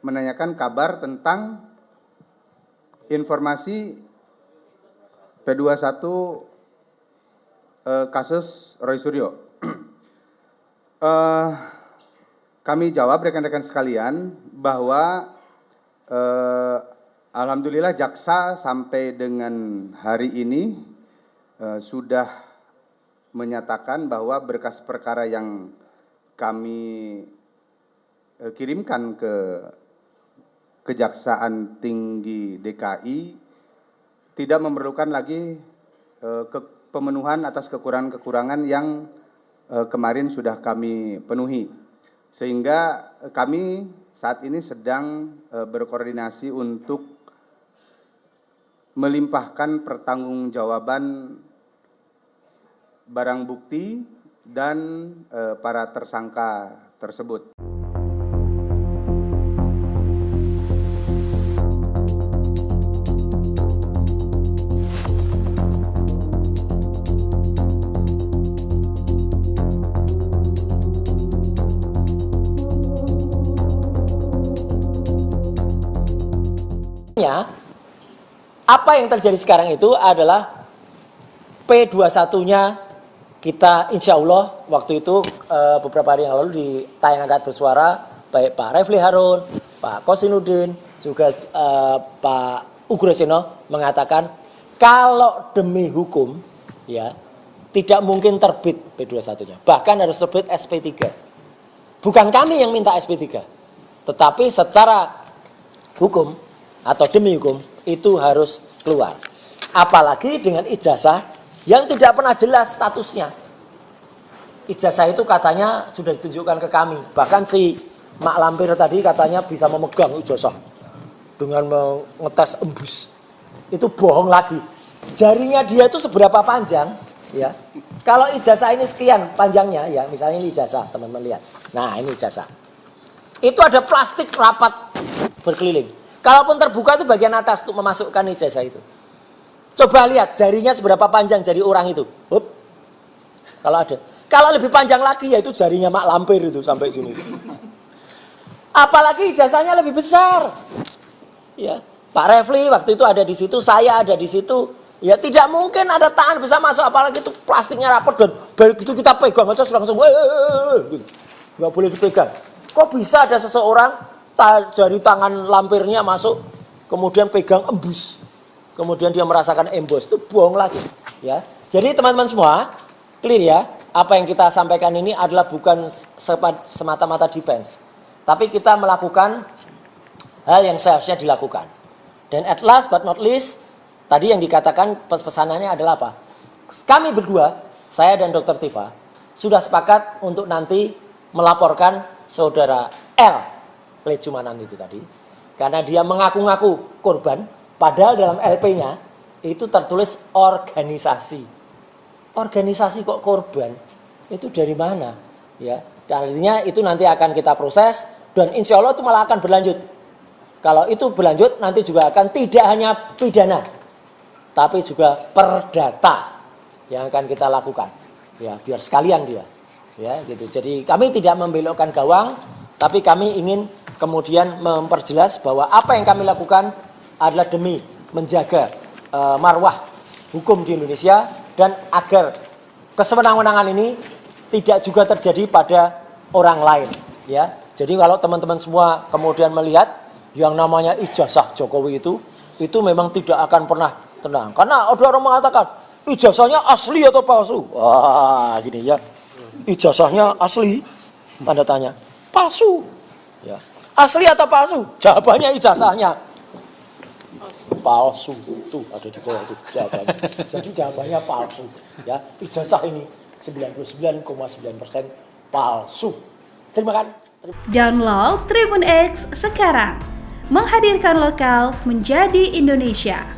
menanyakan kabar tentang informasi P21 kasus Roy Suryo. Kami jawab rekan-rekan sekalian bahwa alhamdulillah jaksa sampai dengan hari ini sudah menyatakan bahwa berkas perkara yang kami kirimkan ke Kejaksaan Tinggi DKI tidak memerlukan lagi pemenuhan atas kekurangan-kekurangan yang kemarin sudah kami penuhi. Sehingga kami saat ini sedang berkoordinasi untuk melimpahkan pertanggungjawaban barang bukti dan para tersangka tersebut. Apa yang terjadi sekarang itu adalah P21-nya kita insya Allah waktu itu beberapa hari yang lalu di tayangan Rakyat Bersuara, baik Pak Refli Harun, Pak Kosinudin, juga Pak Ugroseno mengatakan kalau demi hukum ya tidak mungkin terbit P21-nya, bahkan harus terbit SP3. Bukan kami yang minta SP3, tetapi secara hukum atau demi hukum itu harus keluar. Apalagi dengan ijazah yang tidak pernah jelas statusnya. Ijazah itu katanya sudah ditunjukkan ke kami. Bahkan si Mak Lampir tadi katanya bisa memegang ijazah dengan mengetes embus. Itu bohong lagi. Jarinya dia itu seberapa panjang, ya. Kalau ijazah ini sekian panjangnya, ya, misalnya ini ijazah, teman-teman lihat. Nah, ini ijazah. Itu ada plastik rapat berkeliling. Kalaupun terbuka itu bagian atas untuk memasukkan ijazah itu. Coba lihat jarinya seberapa panjang jari orang itu. Hup. Kalau ada. Kalau lebih panjang lagi yaitu jarinya Mak Lampir itu sampai sini. Apalagi ijazahnya lebih besar. Ya, Pak Refli waktu itu ada di situ, saya ada di situ. Ya tidak mungkin ada tangan bisa masuk apalagi itu plastiknya rapat dan begitu kita pegang aja langsung gitu. Nggak boleh dipegang. Kok bisa ada seseorang jari tangan lampirnya masuk, kemudian pegang embus, kemudian dia merasakan embos, itu bohong lagi, ya. Jadi teman-teman semua, clear ya, apa yang kita sampaikan ini adalah bukan semata-mata defense, tapi kita melakukan hal yang seharusnya dilakukan. Dan at last but not least, tadi yang dikatakan pesanannya adalah apa? Kami berdua, saya dan Dr. Tifa, sudah sepakat untuk nanti melaporkan saudara L. Lecumanan itu tadi, karena dia mengaku-ngaku korban, padahal dalam LP-nya itu tertulis organisasi. Organisasi kok korban? Itu dari mana? Ya, dan artinya itu nanti akan kita proses dan insya Allah itu malah akan berlanjut. Kalau itu berlanjut nanti juga akan tidak hanya pidana, tapi juga perdata yang akan kita lakukan. Ya, biar sekalian dia. Ya, gitu. Jadi kami tidak membelokkan gawang, tapi kami ingin kemudian memperjelas bahwa apa yang kami lakukan adalah demi menjaga marwah hukum di Indonesia dan agar kesewenang-wenangan ini tidak juga terjadi pada orang lain. Ya, jadi kalau teman-teman semua kemudian melihat yang namanya ijazah Jokowi itu memang tidak akan pernah tenang. Karena ada orang mengatakan ijazahnya asli atau palsu. Wah, gini ya, ijazahnya asli, tanda tanya, palsu. Ya. Asli atau palsu? Jawabannya ijazahnya palsu. Tuh ada di bawah itu jawabannya. Jadi jawabannya palsu. Ya, ijazah ini 99,9% palsu. Terima kasih. Download Tribun X sekarang. Menghadirkan lokal menjadi Indonesia.